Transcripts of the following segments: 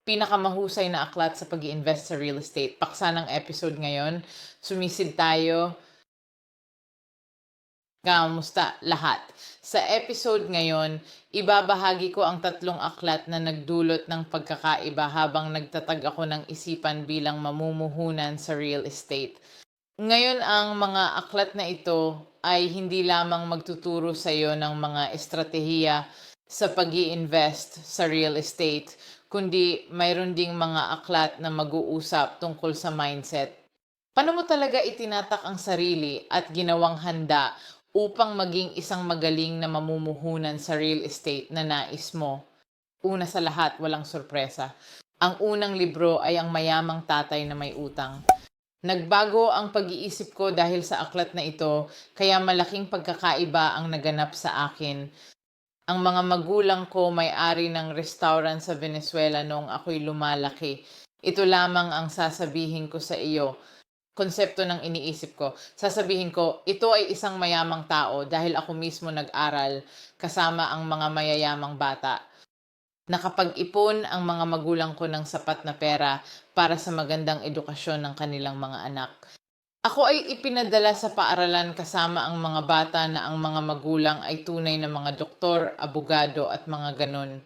Pinakamahusay na aklat sa pag-i-invest sa real estate. Paksa ng episode ngayon. Sumisid tayo. Kamusta lahat? Sa episode ngayon, ibabahagi ko ang 3 aklat na nagdulot ng pagkakaiba habang nagtatag ako ng isipan bilang mamumuhunan sa real estate. Ngayon, ang mga aklat na ito ay hindi lamang magtuturo sa iyo ng mga estratehiya sa pag-i-invest sa real estate, kundi mayroon ding mga aklat na mag-uusap tungkol sa mindset. Paano mo talaga itinatak ang sarili at ginawang handa upang maging isang magaling na mamumuhunan sa real estate na nais mo? Una sa lahat, walang sorpresa. Ang unang libro ay Ang Mayamang Tatay na May Utang. Nagbago ang pag-iisip ko dahil sa aklat na ito, kaya malaking pagkakaiba ang naganap sa akin. Ang mga magulang ko may-ari ng restaurant sa Venezuela noong ako'y lumalaki. Ito lamang ang sasabihin ko sa iyo. Konsepto ng iniisip ko. Sasabihin ko, ito ay isang mayamang tao dahil ako mismo nag-aral kasama ang mga mayayamang bata. Nakapag-ipon ang mga magulang ko ng sapat na pera para sa magandang edukasyon ng kanilang mga anak. Ako ay ipinadala sa paaralan kasama ang mga bata na ang mga magulang ay tunay na mga doktor, abogado at mga ganon.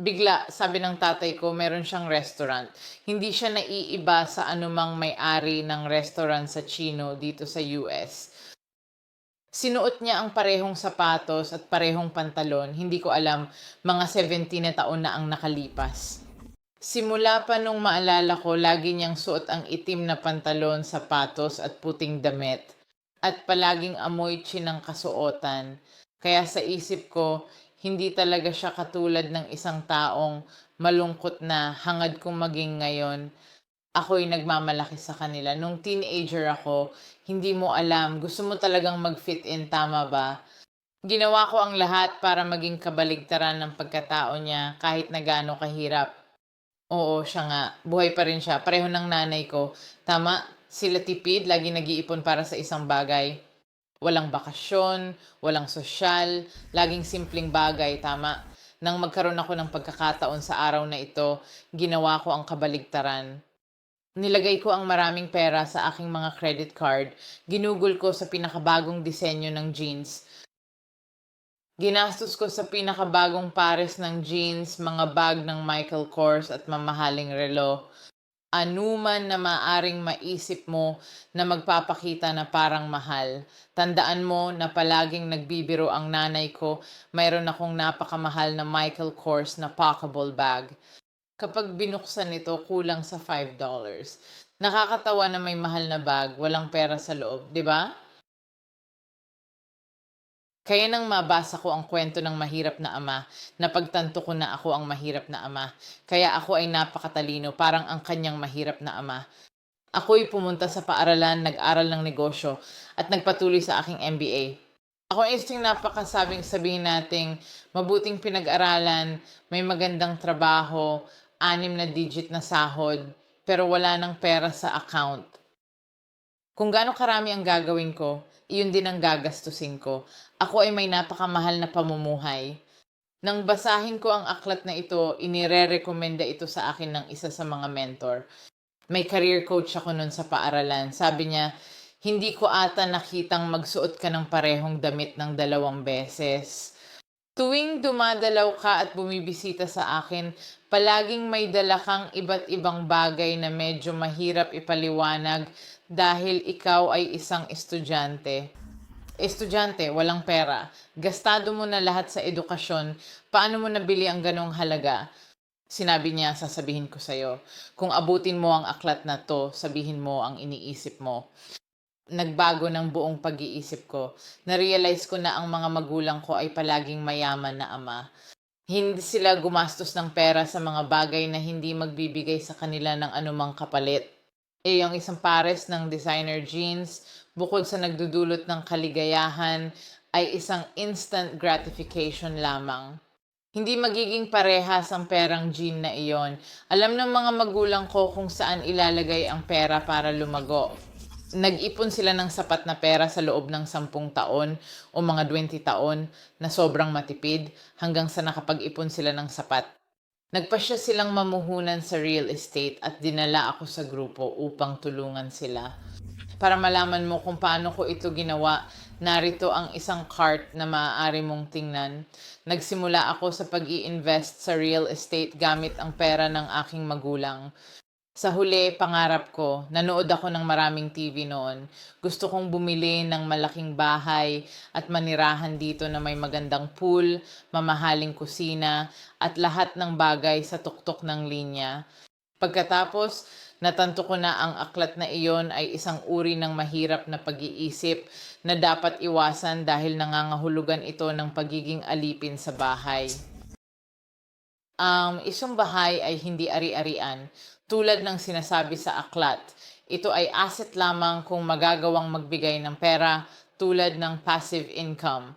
Bigla, sabi ng tatay ko, meron siyang restaurant. Hindi siya naiiba sa anumang may-ari ng restaurant sa Chino dito sa US. Sinuot niya ang parehong sapatos at parehong pantalon. Hindi ko alam, mga 17 na taon na ang nakalipas. Simula pa nung maalala ko, lagi niyang suot ang itim na pantalon, sapatos at puting damit. At palaging amoy chinang kasuotan. Kaya sa isip ko, hindi talaga siya katulad ng isang taong malungkot na hangad kong maging ngayon. Ako'y nagmamalaki sa kanila. Nung teenager ako, hindi mo alam, gusto mo talagang mag-fit in, tama ba? Ginawa ko ang lahat para maging kabaligtaran ng pagkatao niya kahit na gaano kahirap. Oo, siya nga. Buhay pa rin siya. Pareho ng nanay ko. Tama, sila tipid, lagi nag-iipon para sa isang bagay. Walang bakasyon, walang sosyal, laging simpleng bagay, tama. Nang magkaroon ako ng pagkakataon sa araw na ito, ginawa ko ang kabaligtaran. Nilagay ko ang maraming pera sa aking mga credit card. Ginugol ko sa pinakabagong disenyo ng jeans. Ginastos ko sa pinakabagong pares ng jeans, mga bag ng Michael Kors at mamahaling relo. Anuman na maaring maisip mo na magpapakita na parang mahal. Tandaan mo na palaging nagbibiro ang nanay ko, mayroon akong napakamahal na Michael Kors na packable bag. Kapag binuksan ito, kulang sa $5. Nakakatawa na may mahal na bag, walang pera sa loob, di ba? Kaya nang mabasa ko ang kwento ng mahirap na ama, napagtanto ko na ako ang mahirap na ama. Kaya ako ay napakatalino, parang ang kanyang mahirap na ama. Ako'y pumunta sa paaralan, nag-aral ng negosyo, at nagpatuloy sa aking MBA. Ako ay isang napakasabing sabihin nating mabuting pinag-aralan, may magandang trabaho, 6 na digit na sahod, pero wala nang pera sa account. Kung gaano karami ang gagawin ko, iyon din ang gagastusin ko. Ako ay may napakamahal na pamumuhay. Nang basahin ko ang aklat na ito, inire-recommenda ito sa akin ng isa sa mga mentor. May career coach ako nun sa paaralan. Sabi niya, hindi ko ata nakitang magsuot ka ng parehong damit ng 2 beses. Tuwing dumadalaw ka at bumibisita sa akin, palaging may dala kang iba't ibang bagay na medyo mahirap ipaliwanag dahil ikaw ay isang estudyante. Estudyante, walang pera. Gastado mo na lahat sa edukasyon. Paano mo nabili ang ganong halaga? Sinabi niya, sasabihin ko sa'yo. Kung abutin mo ang aklat na to, sabihin mo ang iniisip mo. Nagbago ng buong pag-iisip ko. Na-realize ko na ang mga magulang ko ay palaging mayaman na ama. Hindi sila gumastos ng pera sa mga bagay na hindi magbibigay sa kanila ng anumang kapalit. Ang isang pares ng designer jeans, bukod sa nagdudulot ng kaligayahan, ay isang instant gratification lamang. Hindi magiging parehas ang perang jean na iyon. Alam ng mga magulang ko kung saan ilalagay ang pera para lumago. Nag-ipon sila ng sapat na pera sa loob ng 10 taon o mga 20 taon na sobrang matipid hanggang sa nakapag-ipon sila ng sapat. Nagpasya silang mamuhunan sa real estate at dinala ako sa grupo upang tulungan sila. Para malaman mo kung paano ko ito ginawa, narito ang isang cart na maaari mong tingnan. Nagsimula ako sa pag-i-invest sa real estate gamit ang pera ng aking magulang. Sa huli, pangarap ko, nanood ako ng maraming TV noon. Gusto kong bumili ng malaking bahay at manirahan dito na may magandang pool, mamahaling kusina, at lahat ng bagay sa tuktok ng linya. Pagkatapos, natanto ko na ang aklat na iyon ay isang uri ng mahirap na pag-iisip na dapat iwasan dahil nangangahulugan ito ng pagiging alipin sa bahay. Isang bahay ay hindi ari-arian tulad ng sinasabi sa aklat. Ito ay asset lamang kung magagawang magbigay ng pera tulad ng passive income.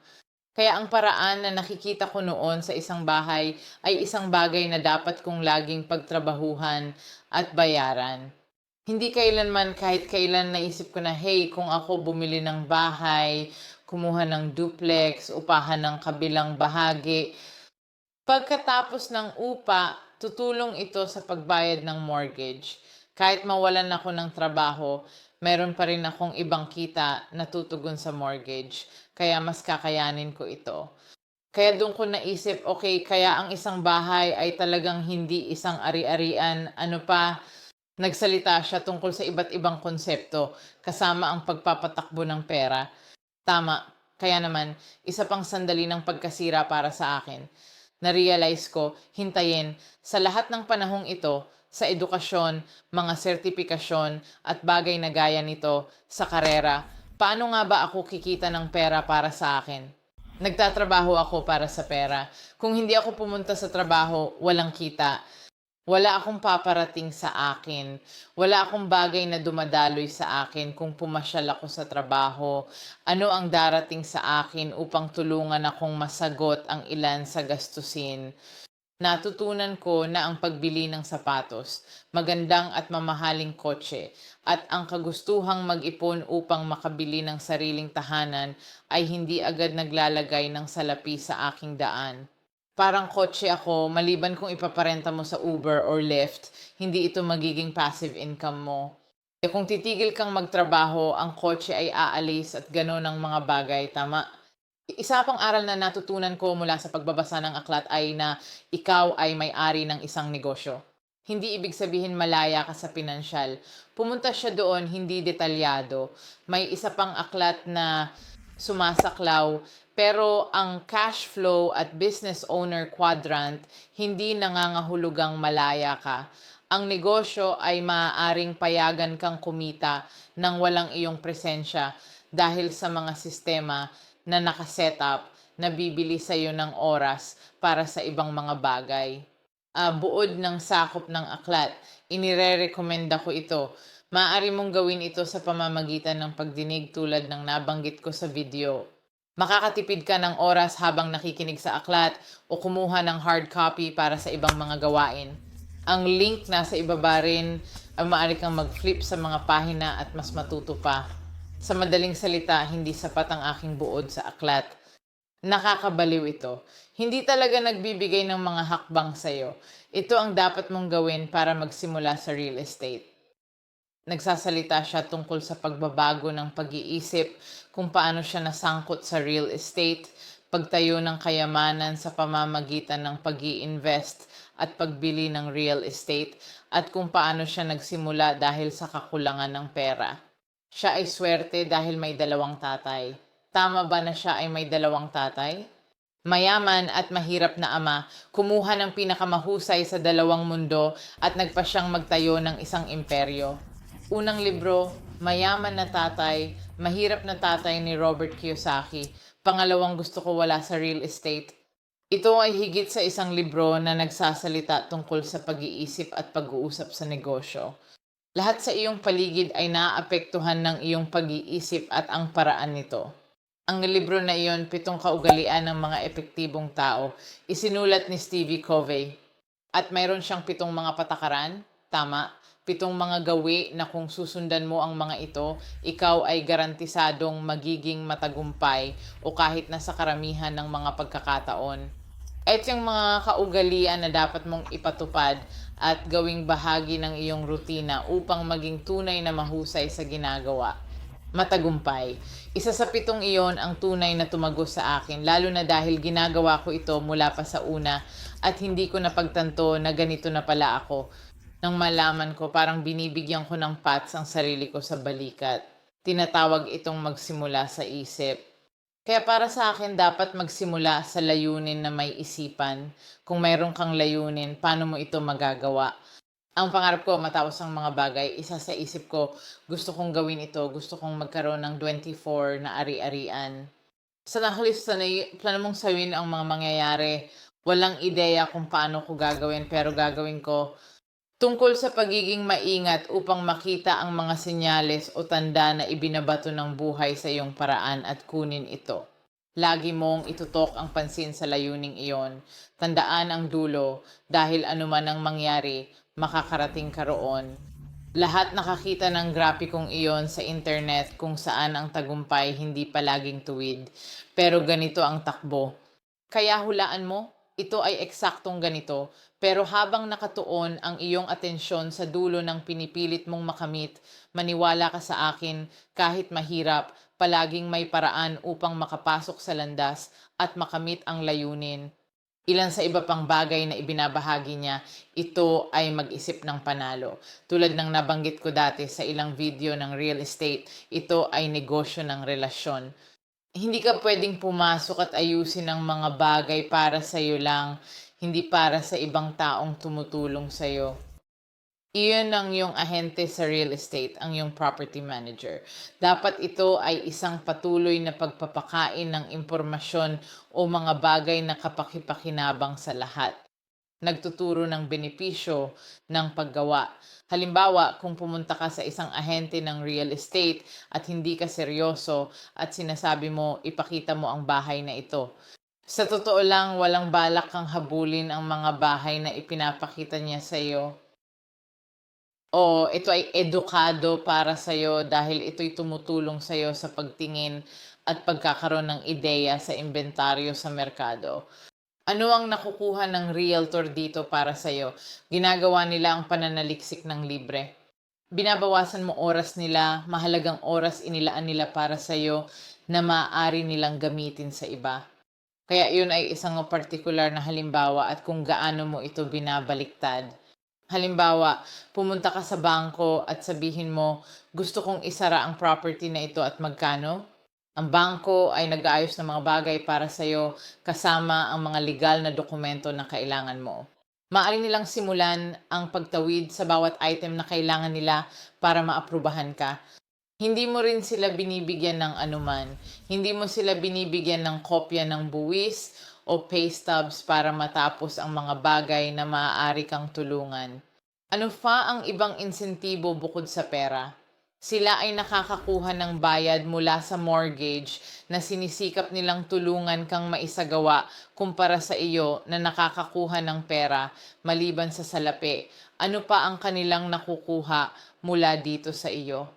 Kaya ang paraan na nakikita ko noon sa isang bahay ay isang bagay na dapat kong laging pagtrabahuhan at bayaran. Hindi kailanman kahit kailan naisip ko na, hey, kung ako bumili ng bahay, kumuha ng duplex, upahan ng kabilang bahagi, pagkatapos ng upa, tutulong ito sa pagbayad ng mortgage. Kahit mawalan ako ng trabaho, meron pa rin akong ibang kita na tutugon sa mortgage. Kaya mas kakayanin ko ito. Kaya doon ko naisip, okay, kaya ang isang bahay ay talagang hindi isang ari-arian. Ano pa, nagsalita siya tungkol sa iba't ibang konsepto, kasama ang pagpapatakbo ng pera. Tama, kaya naman, isa pang sandali ng pagkasira para sa akin. Na-realize ko, hintayin, sa lahat ng panahong ito, sa edukasyon, mga sertipikasyon, at bagay na gaya nito, sa karera, paano nga ba ako kikita ng pera para sa akin? Nagtatrabaho ako para sa pera. Kung hindi ako pumunta sa trabaho, walang kita. Wala akong paparating sa akin. Wala akong bagay na dumadaloy sa akin kung pumasyal ako sa trabaho. Ano ang darating sa akin upang tulungan akong masagot ang ilan sa gastusin. Natutunan ko na ang pagbili ng sapatos, magandang at mamahaling kotse, at ang kagustuhang mag-ipon upang makabili ng sariling tahanan ay hindi agad naglalagay ng salapi sa aking daan. Parang kotse ako, maliban kung ipaparenta mo sa Uber or Lyft, hindi ito magiging passive income mo. Kung titigil kang magtrabaho, ang kotse ay aalis at gano'n ang mga bagay, tama? Isa pang aral na natutunan ko mula sa pagbabasa ng aklat ay na ikaw ay may-ari ng isang negosyo. Hindi ibig sabihin malaya ka sa pinansyal. Pumunta siya doon, hindi detalyado. May isa pang aklat na sumasaklaw, pero ang cash flow at business owner quadrant hindi nangangahulugang malaya ka. Ang negosyo ay maaaring payagan kang kumita nang walang iyong presensya dahil sa mga sistema na nakasetup na bibili sa iyo ng oras para sa ibang mga bagay. Buod ng sakop ng aklat, inire-recommenda ko ito. Maaari mong gawin ito sa pamamagitan ng pagdinig tulad ng nabanggit ko sa video. Makakatipid ka ng oras habang nakikinig sa aklat o kumuha ng hard copy para sa ibang mga gawain. Ang link nasa ibaba rin ay maaari kang mag-flip sa mga pahina at mas matuto pa. Sa madaling salita, hindi sapat ang aking buod sa aklat. Nakakabaliw ito. Hindi talaga nagbibigay ng mga hakbang sa'yo. Ito ang dapat mong gawin para magsimula sa real estate. Nagsasalita siya tungkol sa pagbabago ng pag-iisip, kung paano siya nasangkot sa real estate, pagtayo ng kayamanan sa pamamagitan ng pag-i-invest at pagbili ng real estate, at kung paano siya nagsimula dahil sa kakulangan ng pera. Siya ay swerte dahil may dalawang tatay. Tama ba na siya ay may dalawang tatay? Mayaman at mahirap na ama, kumuha ng pinakamahusay sa dalawang mundo at nagpa siyang magtayo ng isang imperyo. Unang libro, Mayaman na Tatay, Mahirap na Tatay ni Robert Kiyosaki. Pangalawang gusto ko wala sa real estate. Ito ay higit sa isang libro na nagsasalita tungkol sa pag-iisip at pag-uusap sa negosyo. Lahat sa iyong paligid ay naaapektuhan ng iyong pag-iisip at ang paraan nito. Ang libro na iyon, 7 kaugalian ng mga epektibong tao, isinulat ni Stevie Covey. At mayroon siyang 7 mga patakaran, tama, 7 mga gawi na kung susundan mo ang mga ito, ikaw ay garantisadong magiging matagumpay o kahit nasa karamihan ng mga pagkakataon. Ito yung mga kaugalian na dapat mong ipatupad at gawing bahagi ng iyong rutina upang maging tunay na mahusay sa ginagawa. Matagumpay. Isa sa 7 iyon ang tunay na tumagos sa akin, lalo na dahil ginagawa ko ito mula pa sa una at hindi ko napagtanto na ganito na pala ako. Nang malaman ko, parang binibigyan ko ng pats ang sarili ko sa balikat. Tinatawag itong magsimula sa isip. Kaya para sa akin, dapat magsimula sa layunin na may isipan. Kung mayroon kang layunin, paano mo ito magagawa? Ang pangarap ko matapos ang mga bagay, isa sa isip ko, gusto kong gawin ito, gusto kong magkaroon ng 24 na ari-arian. Sa nakalista na plano mong sawin ang mga mangyayari, walang ideya kung paano ko gagawin, pero gagawin ko tungkol sa pagiging maingat upang makita ang mga senyales o tanda na ibinabato ng buhay sa iyong paraan at kunin ito. Lagi mong itutok ang pansin sa layuning iyon. Tandaan ang dulo dahil anuman ang mangyari, makakarating ka roon. Lahat nakakita ng grapikong iyon sa internet kung saan ang tagumpay hindi palaging tuwid. Pero ganito ang takbo. Kaya hulaan mo, ito ay eksaktong ganito, pero habang nakatuon ang iyong atensyon sa dulo ng pinipilit mong makamit, maniwala ka sa akin, kahit mahirap, palaging may paraan upang makapasok sa landas at makamit ang layunin. Ilan sa iba pang bagay na ibinabahagi niya, ito ay mag-isip ng panalo. Tulad ng nabanggit ko dati sa ilang video ng real estate, ito ay negosyo ng relasyon. Hindi ka pwedeng pumasok at ayusin ang mga bagay para sa iyo lang, hindi para sa ibang taong tumutulong sa iyo. Iyon ang yung ahente sa real estate, ang yung property manager. Dapat ito ay isang patuloy na pagpapakain ng impormasyon o mga bagay na kapakipakinabang sa lahat. Nagtuturo ng benepisyo ng paggawa. Halimbawa, kung pumunta ka sa isang ahente ng real estate at hindi ka seryoso at sinasabi mo, ipakita mo ang bahay na ito. Sa totoo lang, walang balak kang habulin ang mga bahay na ipinapakita niya sa iyo. O ito ay edukado para sa iyo dahil ito'y tumutulong sa iyo sa pagtingin at pagkakaroon ng ideya sa inventaryo sa merkado. Ano ang nakukuha ng realtor dito para sa iyo? Ginagawa nila ang pananaliksik ng libre. Binabawasan mo oras nila, mahalagang oras inilaan nila para sa iyo na maaari nilang gamitin sa iba. Kaya yun ay isang partikular na halimbawa at kung gaano mo ito binabaliktad. Halimbawa, pumunta ka sa bangko at sabihin mo, gusto kong isara ang property na ito at magkano? Ang bangko ay nag-aayos ng mga bagay para sa iyo kasama ang mga legal na dokumento na kailangan mo. Maaari nilang simulan ang pagtawid sa bawat item na kailangan nila para maaprubahan ka. Hindi mo rin sila binibigyan ng anuman. Hindi mo sila binibigyan ng kopya ng buwis o pay stubs para matapos ang mga bagay na maaari kang tulungan. Ano pa ang ibang insentibo bukod sa pera? Sila ay nakakakuha ng bayad mula sa mortgage na sinisikap nilang tulungan kang maisagawa kumpara sa iyo na nakakakuha ng pera maliban sa salapi. Ano pa ang kanilang nakukuha mula dito sa iyo?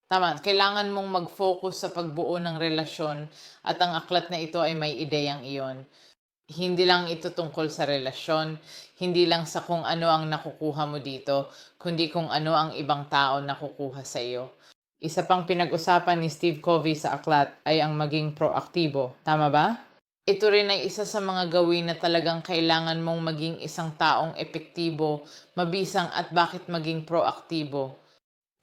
Tama, kailangan mong mag-focus sa pagbuo ng relasyon at ang aklat na ito ay may ideyang iyon. Hindi lang ito tungkol sa relasyon, hindi lang sa kung ano ang nakukuha mo dito, kundi kung ano ang ibang tao nakukuha sa iyo. Isa pang pinag-usapan ni Steve Covey sa aklat ay ang maging proaktibo. Tama ba? Ito rin ay isa sa mga gawin na talagang kailangan mong maging isang taong epektibo, mabisang at bakit maging proaktibo.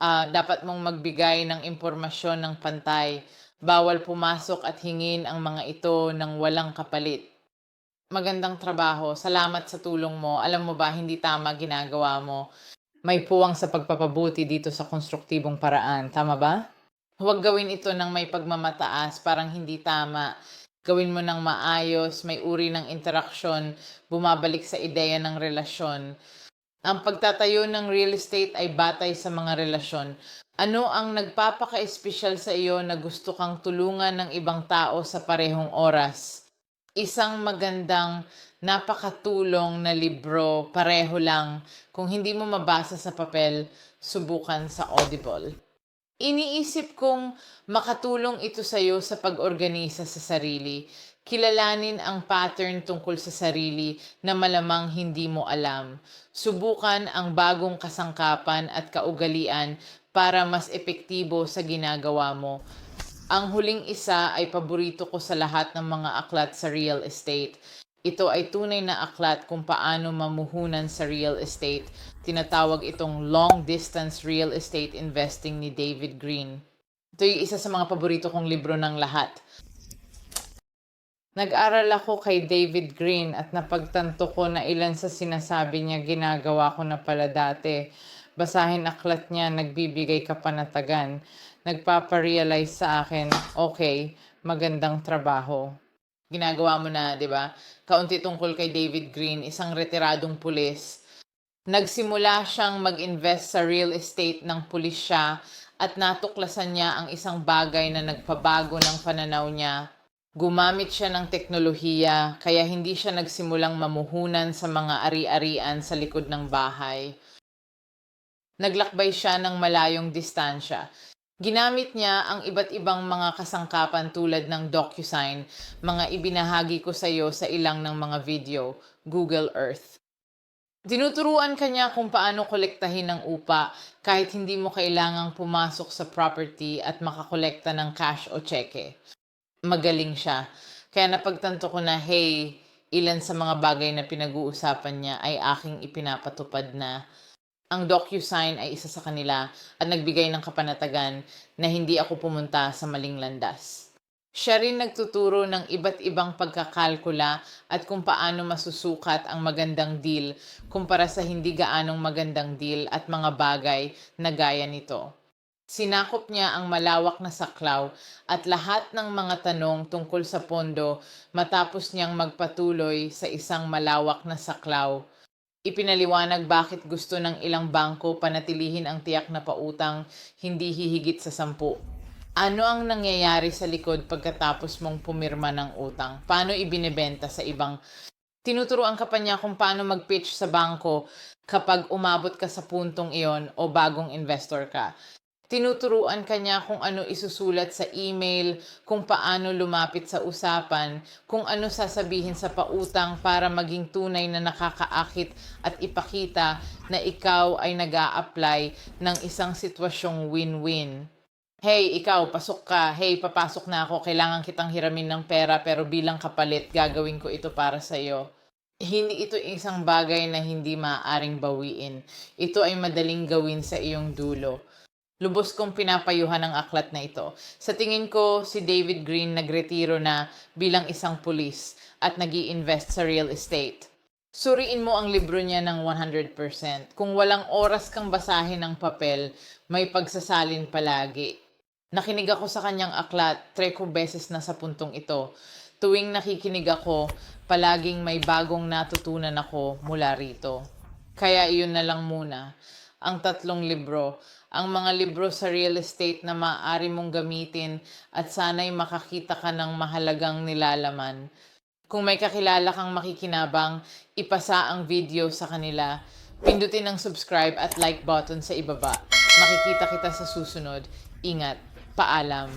Dapat mong magbigay ng impormasyon ng pantay. Bawal pumasok at hingin ang mga ito ng walang kapalit. Magandang trabaho. Salamat sa tulong mo. Alam mo ba, hindi tama ginagawa mo. May puwang sa pagpapabuti dito sa konstruktibong paraan. Tama ba? Huwag gawin ito ng may pagmamataas, parang hindi tama. Gawin mo ng maayos, may uri ng interaksyon, bumabalik sa ideya ng relasyon. Ang pagtatayo ng real estate ay batay sa mga relasyon. Ano ang nagpapaka-espesyal sa iyo na gusto kang tulungan ng ibang tao sa parehong oras? Isang magandang, napakatulong na libro, pareho lang. Kung hindi mo mabasa sa papel, subukan sa Audible. Iniisip kong makatulong ito sa iyo sa pag-organisa sa sarili. Kilalanin ang pattern tungkol sa sarili na malamang hindi mo alam. Subukan ang bagong kasangkapan at kaugalian para mas epektibo sa ginagawa mo. Ang huling isa ay paborito ko sa lahat ng mga aklat sa real estate. Ito ay tunay na aklat kung paano mamuhunan sa real estate. Tinatawag itong Long Distance Real Estate Investing ni David Green. Ito yung isa sa mga paborito kong libro ng lahat. Nag-aral ako kay David Green at napagtanto ko na ilan sa sinasabi niya ginagawa ko na pala dati. Basahin aklat niya, nagbibigay kapanatagan. Nagpaparealize sa akin, okay, magandang trabaho. Ginagawa mo na, di ba? Kaunti tungkol kay David Green, isang retiradong pulis. Nagsimula siyang mag-invest sa real estate ng pulis siya at natuklasan niya ang isang bagay na nagpabago ng pananaw niya. Gumamit siya ng teknolohiya kaya hindi siya nagsimulang mamuhunan sa mga ari-arian sa likod ng bahay. Naglakbay siya ng malayong distansya. Ginamit niya ang iba't ibang mga kasangkapan tulad ng DocuSign, mga ibinahagi ko sa iyo sa ilang ng mga video, Google Earth. Tinuturuan kanya kung paano kolektahin ng upa kahit hindi mo kailangang pumasok sa property at makakolekta ng cash o cheque. Magaling siya. Kaya napagtanto ko na, hey, ilan sa mga bagay na pinag-uusapan niya ay aking ipinapatupad na. Ang DocuSign ay isa sa kanila at nagbigay ng kapanatagan na hindi ako pumunta sa maling landas. Siya rin nagtuturo ng iba't ibang pagkakalkula at kung paano masusukat ang magandang deal kumpara sa hindi gaanong magandang deal at mga bagay na gaya nito. Sinakop niya ang malawak na saklaw at lahat ng mga tanong tungkol sa pondo matapos niyang magpatuloy sa isang malawak na saklaw. Ipinaliwanag bakit gusto ng ilang bangko panatilihin ang tiyak na pautang hindi hihigit sa 10. Ano ang nangyayari sa likod pagkatapos mong pumirma ng utang? Paano ibinebenta sa ibang? Tinuturuan ka pa niya kung paano mag-pitch sa bangko kapag umabot ka sa puntong iyon o bagong investor ka. Tinuturuan ka niya kung ano isusulat sa email, kung paano lumapit sa usapan, kung ano sasabihin sa pautang para maging tunay na nakakaakit at ipakita na ikaw ay nag-a-apply ng isang sitwasyong win-win. Hey, ikaw, pasok ka. Hey, papasok na ako. Kailangan kitang hiramin ng pera pero bilang kapalit, gagawin ko ito para sa iyo. Hindi ito isang bagay na hindi maaaring bawiin. Ito ay madaling gawin sa iyong dulo. Lubos kong pinapayuhan ang aklat na ito. Sa tingin ko, si David Green nagretiro na bilang isang pulis at nag-i-invest sa real estate. Suriin mo ang libro niya ng 100%. Kung walang oras kang basahin ng papel, may pagsasalin palagi. Nakinig ako sa kanyang aklat 3 beses na sa puntong ito. Tuwing nakikinig ako, palaging may bagong natutunan ako mula rito. Kaya iyon na lang muna. Ang 3 libro. Ang mga libro sa real estate na maaari mong gamitin at sana'y makakita ka ng mahalagang nilalaman. Kung may kakilala kang makikinabang, ipasa ang video sa kanila. Pindutin ang subscribe at like button sa ibaba. Makikita kita sa susunod. Ingat. Paalam.